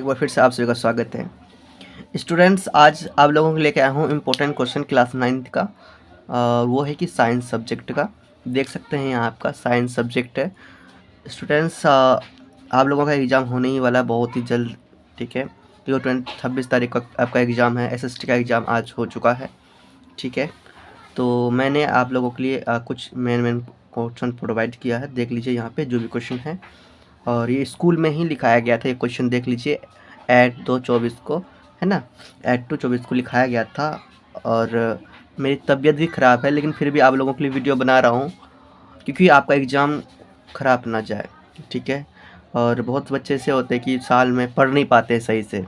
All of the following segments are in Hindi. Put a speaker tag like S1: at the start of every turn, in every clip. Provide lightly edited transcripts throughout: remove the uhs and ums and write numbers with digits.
S1: बार फिर से आप सभी का स्वागत है। स्टूडेंट्स, आज आप लोगों को लेके आया हूँ इम्पोर्टेंट क्वेश्चन क्लास 9th का। वो है कि साइंस सब्जेक्ट का। देख सकते हैं यहाँ आपका साइंस सब्जेक्ट है। स्टूडेंट्स, आप लोगों का एग्ज़ाम होने ही वाला है बहुत ही जल्द, ठीक है। तो 26 तारीख का आपका एग्ज़ाम है। SST का एग्ज़ाम आज हो चुका है, ठीक है। तो मैंने आप लोगों के लिए कुछ मेन क्वेश्चन प्रोवाइड किया है। देख लीजिए यहाँ पे जो भी क्वेश्चन है, और ये स्कूल में ही लिखाया गया था। ये क्वेश्चन देख लीजिए, 8/2/24 को, है ना, 8/2/24 को लिखाया गया था। और मेरी तबीयत भी ख़राब है, लेकिन फिर भी आप लोगों के लिए वीडियो बना रहा हूँ, क्योंकि आपका एग्ज़ाम ख़राब ना जाए, ठीक है। और बहुत बच्चे ऐसे होते हैं कि साल में पढ़ नहीं पाते हैं सही से।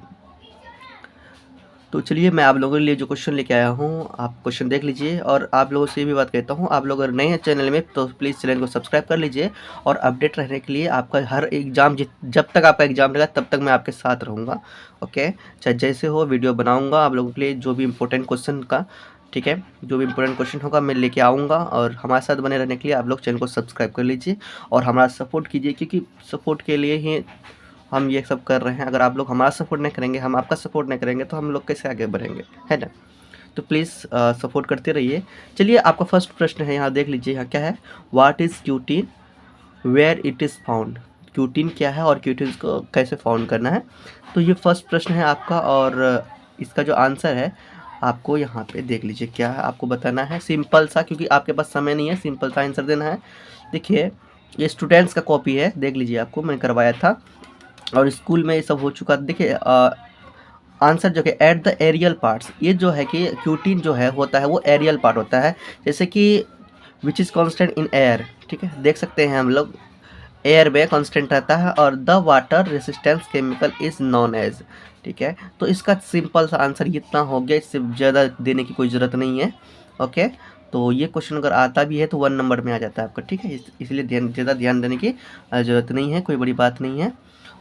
S1: तो चलिए, मैं आप लोगों के लिए जो क्वेश्चन लेके आया हूँ, आप क्वेश्चन देख लीजिए। और आप लोगों से ये भी बात कहता हूँ, आप लोग अगर नए हैं चैनल में तो प्लीज़ चैनल को सब्सक्राइब कर लीजिए। और अपडेट रहने के लिए आपका हर एग्ज़ाम जब तक आपका एग्ज़ाम रहेगा तब तक मैं आपके साथ रहूँगा, ओके। चाहे जैसे हो वीडियो बनाऊँगा आप लोगों के लिए, जो भी इम्पोर्टेंट क्वेश्चन का, ठीक है, जो भी इम्पोर्टेंट क्वेश्चन होगा मैं लेके आऊँगा। और हमारे साथ बने रहने के लिए आप लोग चैनल को सब्सक्राइब कर लीजिए और हमारा सपोर्ट कीजिए, क्योंकि सपोर्ट के लिए ही हम ये सब कर रहे हैं। अगर आप लोग हमारा सपोर्ट नहीं करेंगे, हम आपका सपोर्ट नहीं करेंगे, तो हम लोग कैसे आगे बढ़ेंगे, है ना। तो प्लीज़ सपोर्ट करते रहिए। चलिए, आपका फर्स्ट प्रश्न है, यहाँ देख लीजिए। यहाँ क्या है, what is cutin, where it is found. Cutin क्या है और क्यूटीन को कैसे फाउंड करना है। तो ये फर्स्ट प्रश्न है आपका, और इसका जो आंसर है आपको यहाँ पे देख लीजिए क्या है, आपको बताना है सिंपल सा, क्योंकि आपके पास समय नहीं है, सिंपल सा आंसर देना है। देखिए, ये स्टूडेंट्स का कॉपी है, देख लीजिए, आपको मैंने करवाया था और स्कूल में ये सब हो चुका। देखिए, आंसर जो है एट द एरियल पार्ट्स, ये जो है कि क्यूटीन जो है होता है वो एरियल पार्ट होता है, जैसे कि which is constant in air, ठीक है, देख सकते हैं हम लोग, एयर में कांस्टेंट रहता है। और the water resistance chemical is non age, ठीक है। तो इसका सिंपल सा आंसर इतना हो गया, इससे ज़्यादा देने की कोई ज़रूरत नहीं है, ओके। तो ये क्वेश्चन अगर आता भी है तो 1 नंबर में आ जाता है आपका, ठीक है। इसलिए ज़्यादा ध्यान देने की ज़रूरत नहीं है, कोई बड़ी बात नहीं है।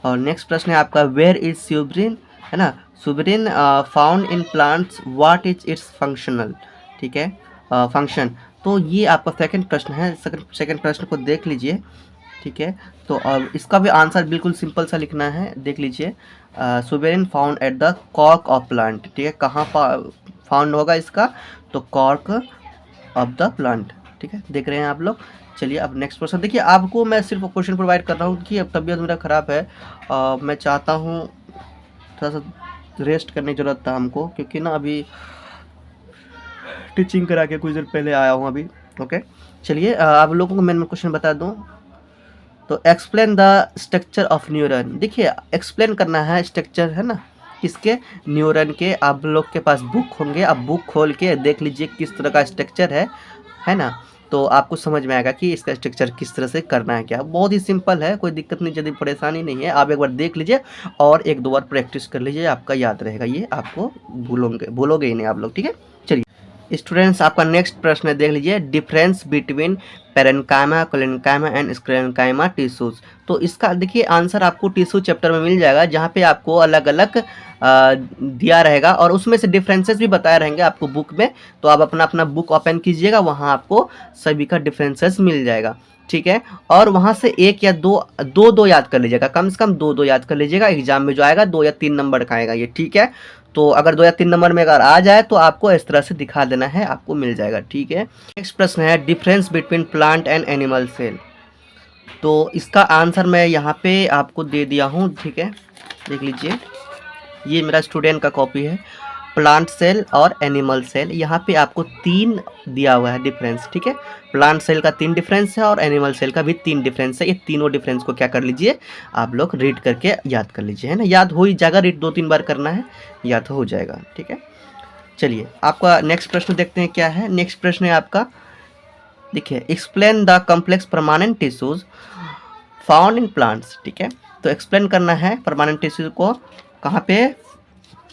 S1: और नेक्स्ट प्रश्न है आपका, वेयर इज सुब्रीन, है ना, suberin found in plants, what is its functional, ठीक है, फंक्शन। तो ये आपका सेकंड प्रश्न है। सेकंड प्रश्न को देख लीजिए, ठीक है। तो अब इसका भी आंसर बिल्कुल सिंपल सा लिखना है, देख लीजिए, suberin found at the cork of plant, ठीक है। कहाँ फाउंड होगा इसका, तो कॉर्क ऑफ द प्लांट, ठीक है, देख रहे हैं आप लोग। चलिए, अब नेक्स्ट क्वेश्चन देखिए। आपको मैं सिर्फ क्वेश्चन प्रोवाइड कर रहा हूँ कि अब तबीयत मेरा ख़राब है, मैं चाहता हूँ थोड़ा सा रेस्ट करने की ज़रूरत था हमको, क्योंकि ना अभी टीचिंग करा के कुछ देर पहले आया हूँ अभी, ओके। चलिए, आप लोगों को मैं क्वेश्चन बता दूँ। तो explain the structure of neuron. देखिए, एक्सप्लेन करना है स्ट्रक्चर, है ना, किसके, न्यूरन के। आप लोग के पास बुक होंगे, आप बुक खोल के देख लीजिए किस तरह का स्ट्रक्चर है ना। तो आपको समझ में आएगा कि इसका स्ट्रक्चर किस तरह से करना है। क्या बहुत ही सिंपल है, कोई दिक्कत नहीं, ज़्यादा परेशानी नहीं है। आप एक बार देख लीजिए और 1-2 बार प्रैक्टिस कर लीजिए, आपका याद रहेगा, ये आपको भूलोगे ही नहीं आप लोग, ठीक है। चलिए स्टूडेंट्स, आपका नेक्स्ट प्रश्न है, देख लीजिए, difference between parenchyma, collenchyma and sclerenchyma tissues. तो इसका देखिए आंसर आपको टिश्यू चैप्टर में मिल जाएगा, जहाँ पे आपको अलग अलग दिया रहेगा और उसमें से डिफरेंसेस भी बताए रहेंगे आपको बुक में। तो आप अपना अपना बुक ओपन कीजिएगा, वहाँ आपको सभी का डिफरेंसेस मिल जाएगा, ठीक है। और वहाँ से एक या दो याद कर लीजिएगा, कम से कम दो याद कर लीजिएगा। एग्जाम में जो आएगा 2 या 3 नंबर का आएगा ये, ठीक है। तो अगर 2 या 3 नंबर में अगर आ जाए तो आपको इस तरह से दिखा देना है, आपको मिल जाएगा, ठीक है। नेक्स्ट प्रश्न है, difference between plant and animal cell. तो इसका आंसर मैं यहाँ पे आपको दे दिया हूँ, ठीक है, देख लीजिए, ये मेरा स्टूडेंट का कॉपी है, प्लांट सेल और एनिमल सेल। यहाँ पे आपको 3 दिया हुआ है डिफरेंस, ठीक है। प्लांट सेल का 3 डिफरेंस है और एनिमल सेल का भी 3 डिफरेंस है। ये तीनों डिफरेंस को क्या कर लीजिए, आप लोग रीड करके याद कर लीजिए, है ना। याद हो ही जाएगा, रीड 2-3 बार करना है, याद हो जाएगा, ठीक है। चलिए, आपका नेक्स्ट प्रश्न देखते हैं क्या है। नेक्स्ट प्रश्न है आपका, देखिए, explain the complex permanent tissues found in plants, ठीक है। तो एक्सप्लेन करना है परमानेंट टिश्यू को, कहाँ पे,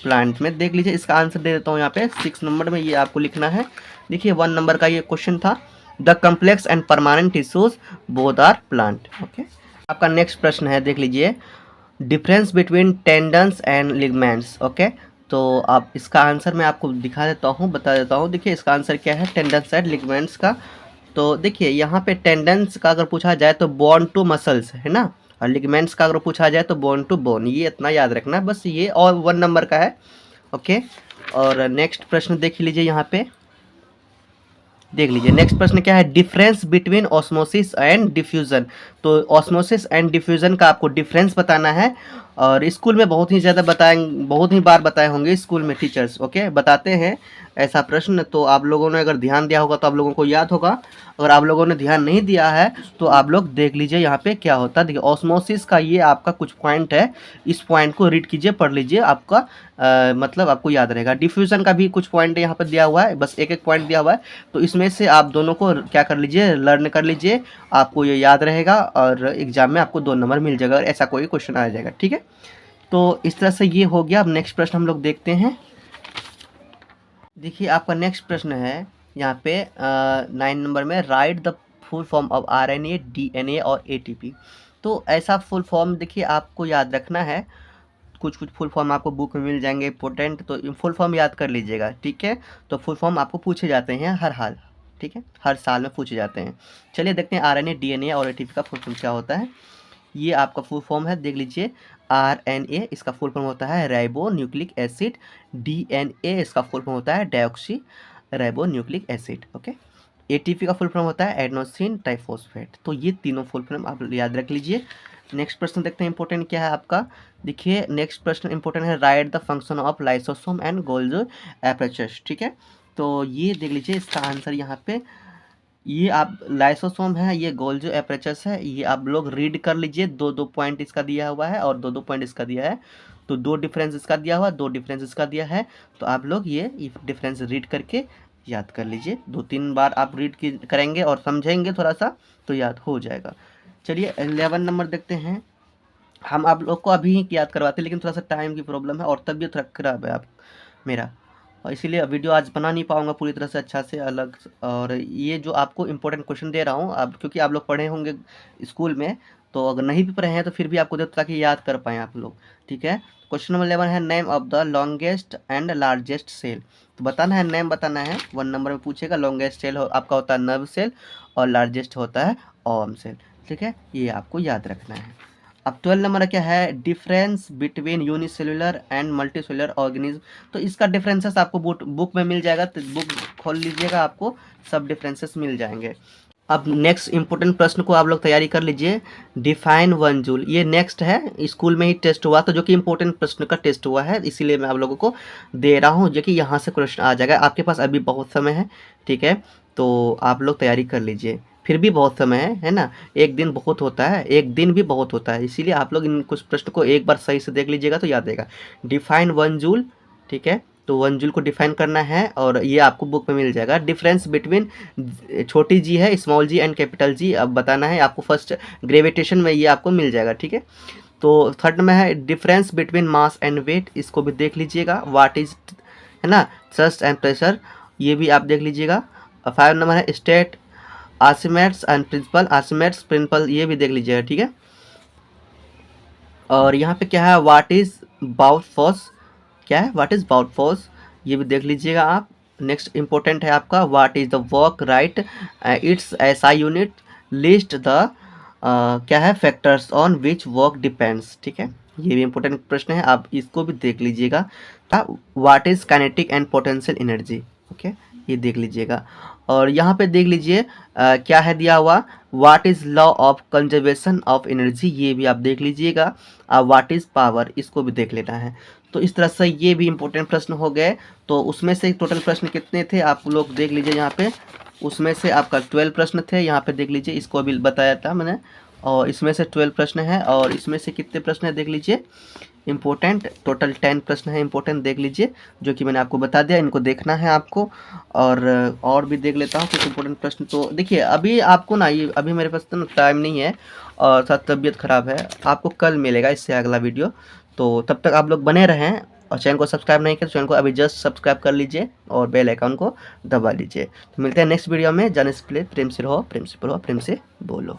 S1: प्लांट में। देख लीजिए, इसका आंसर दे देता हूँ यहाँ पे 6 नंबर में, ये आपको लिखना है। देखिए, 1 नंबर का ये क्वेश्चन था, the complex and permanent tissues both are plant, okay. आपका नेक्स्ट प्रश्न है, देख लीजिए, difference between tendons and ligaments, okay. तो आप इसका आंसर मैं आपको दिखा देता हूँ, बता देता हूँ। देखिए, इसका आंसर क्या है, टेंडन्स एंड लिगमेंट्स का। तो देखिए, यहाँ पे टेंडन्स का अगर पूछा जाए तो बॉन्ड टू मसल्स, है ना, और लिगामेंट्स का अगर पूछा जाए तो बोन टू बोन, ये इतना याद रखना बस, ये और 1 नंबर का है। ओके, और नेक्स्ट प्रश्न देख लीजिए यहाँ पे, देख लीजिए नेक्स्ट प्रश्न क्या है, difference between osmosis and diffusion. तो ऑस्मोसिस एंड डिफ्यूजन का आपको डिफरेंस बताना है, और स्कूल में बहुत ही ज़्यादा बहुत ही बार बताए होंगे स्कूल में टीचर्स। ओके, बताते हैं ऐसा प्रश्न, तो आप लोगों ने अगर ध्यान दिया होगा तो आप लोगों को याद होगा, अगर आप लोगों ने ध्यान नहीं दिया है तो आप लोग देख लीजिए यहाँ पे क्या होता है। देखिए ऑस्मोसिस का ये आपका कुछ पॉइंट है, इस पॉइंट को रीड कीजिए, पढ़ लीजिए, आपका मतलब आपको याद रहेगा। डिफ्यूज़न का भी कुछ पॉइंट यहाँ पर दिया हुआ है, बस एक एक पॉइंट दिया हुआ है, तो इसमें से आप दोनों को क्या कर लीजिए, लर्न कर लीजिए, आपको ये याद रहेगा और एग्जाम में आपको 2 नंबर मिल जाएगा और ऐसा कोई क्वेश्चन आ जाएगा। ठीक है, तो इस तरह से ये हो गया। अब नेक्स्ट प्रश्न हम लोग देखते हैं। देखिए आपका नेक्स्ट प्रश्न है यहाँ पे 9 नंबर में, right the full form of RNA, DNA और ATP। तो ऐसा फुल फॉर्म देखिए आपको याद रखना है, कुछ फुल फॉर्म आपको बुक में मिल जाएंगे इंपॉर्टेंट, तो फुल फॉर्म याद कर लीजिएगा। ठीक है, तो फुल फॉर्म आपको पूछे जाते हैं हर हाल, ठीक है, हर साल में पूछे जाते हैं। चलिए देखते हैं RNA, DNA और ATP का फुल फॉर्म क्या होता है। ये आपका फुल फॉर्म है, देख लीजिए। RNA इसका फुल फॉर्म होता है राइबो न्यूक्लिक एसिड, DNA इसका फुल फॉर्म होता है डायोक्सी ribo nucleic acid. Okay, ATP का फुल फॉर्म होता है एडेनोसिन ट्राइफॉस्फेट। तो ये तीनों फुल फॉर्म आप याद रख लीजिए। नेक्स्ट प्रश्न देखते हैं इंपॉर्टेंट क्या है आपका। देखिए नेक्स्ट प्रश्न इंपॉर्टेंट है, write the function of lysosome and Golgi apparatus. ठीक है, तो ये देख लीजिए इसका आंसर यहाँ पे, ये आप लाइसोसोम है, ये गोल्गी एपरेचस है, ये आप लोग रीड कर लीजिए। 2-2 पॉइंट इसका दिया हुआ है और 2-2 पॉइंट इसका दिया है, तो 2 डिफरेंस इसका दिया हुआ, 2 डिफरेंस इसका दिया है, तो आप लोग ये डिफरेंस रीड करके याद कर लीजिए। 2-3 बार आप रीड करेंगे और समझेंगे थोड़ा सा तो याद हो जाएगा। चलिए 11 नंबर देखते हैं। हम आप लोग को अभी ही याद करवाते हैं, लेकिन थोड़ा सा टाइम की प्रॉब्लम है और तबीयत थोड़ा खराब है आप मेरा, और इसीलिए वीडियो आज बना नहीं पाऊंगा पूरी तरह से अच्छा से अलग। और ये जो आपको इम्पोर्टेंट क्वेश्चन दे रहा हूँ आप, क्योंकि आप लोग पढ़े होंगे स्कूल में, तो अगर नहीं भी पढ़े हैं तो फिर भी आपको देता ताकि याद कर पाएँ आप लोग। ठीक है, क्वेश्चन नंबर 11 है, name of the longest and largest cell. तो बताना है, नेम बताना है। 1 नंबर में पूछेगा। लॉन्गेस्ट सेल आपका होता है नर्व सेल और लार्जेस्ट होता है ऑर्म सेल। ठीक है, ये आपको याद रखना है। अब 12 नंबर क्या है, difference between unicellular and multicellular organism. तो इसका डिफरेंसेस आपको बुक में मिल जाएगा, तो बुक खोल लीजिएगा, आपको सब डिफरेंसेस मिल जाएंगे। अब नेक्स्ट इंपॉर्टेंट प्रश्न को आप लोग तैयारी कर लीजिए, डिफाइन 1 जूल। ये नेक्स्ट है, स्कूल में ही टेस्ट हुआ, तो जो कि इंपॉर्टेंट प्रश्न का टेस्ट हुआ है, इसीलिए मैं आप लोगों को दे रहा हूँ, जो कि यहाँ से क्वेश्चन आ जाएगा। आपके पास अभी बहुत समय है, ठीक है, तो आप लोग तैयारी कर लीजिए। फिर भी बहुत समय है ना, एक दिन बहुत होता है, एक दिन भी बहुत होता है, इसीलिए आप लोग इन कुछ प्रश्न को एक बार सही से देख लीजिएगा तो याद रहेगा। डिफाइन 1 जूल, ठीक है, तो 1 जूल को डिफाइन करना है और ये आपको बुक में मिल जाएगा। डिफरेंस बिटवीन छोटी जी है, small G and capital G, अब बताना है आपको। फर्स्ट ग्रेविटेशन में ये आपको मिल जाएगा। ठीक है, तो 3rd में है difference between mass and weight, इसको भी देख लीजिएगा। व्हाट इज, है ना, थ्रस्ट एंड प्रेशर, ये भी आप देख लीजिएगा। 5 नंबर है स्टेट आर्चिमेड्स एंड प्रिंसिपल, आर्चिमेड्स प्रिंसिपल, ये भी देख लीजिएगा। ठीक है, और यहाँ पे क्या है, व्हाट इज बाउट फोर्स, क्या है व्हाट इज बाउट फोर्स, ये भी देख लीजिएगा आप। नेक्स्ट इंपॉर्टेंट है आपका, what is the work right it's SI unit, list the क्या है factors on which work depends. ठीक है, ये भी इंपॉर्टेंट प्रश्न है, आप इसको भी देख लीजिएगा। What is kinetic and potential energy, okay, ये देख लीजिएगा। और यहाँ पे देख लीजिए क्या है दिया हुआ, what is law of conservation of energy, ये भी आप देख लीजिएगा। व्हाट इज़ पावर, इसको भी देख लेना है। तो इस तरह से ये भी इंपॉर्टेंट प्रश्न हो गए। तो उसमें से टोटल प्रश्न कितने थे आप लोग देख लीजिए यहाँ पे, उसमें से आपका 12 प्रश्न थे, यहाँ पे देख लीजिए, इसको भी बताया था मैंने, और इसमें से 12 प्रश्न है, और इसमें से कितने प्रश्न है देख लीजिए इम्पोर्टेंट, टोटल 10 प्रश्न है इम्पोर्टेंट, देख लीजिए, जो कि मैंने आपको बता दिया, इनको देखना है आपको। और भी देख लेता हूँ कुछ इम्पोर्टेंट प्रश्न। तो देखिए अभी आपको ना, ये अभी मेरे पास तो टाइम नहीं है और साथ तबीयत ख़राब है, आपको कल मिलेगा इससे अगला वीडियो। तो तब तक आप लोग बने रहें, और चैनल को सब्सक्राइब नहीं किया तो चैनल को अभी जस्ट सब्सक्राइब कर लीजिए और बेल आइकन को दबा लीजिए। तो मिलते हैं नेक्स्ट वीडियो में, जाने से पहले प्रेम से रहो, प्रेम से पढ़ो, प्रेम से बोलो।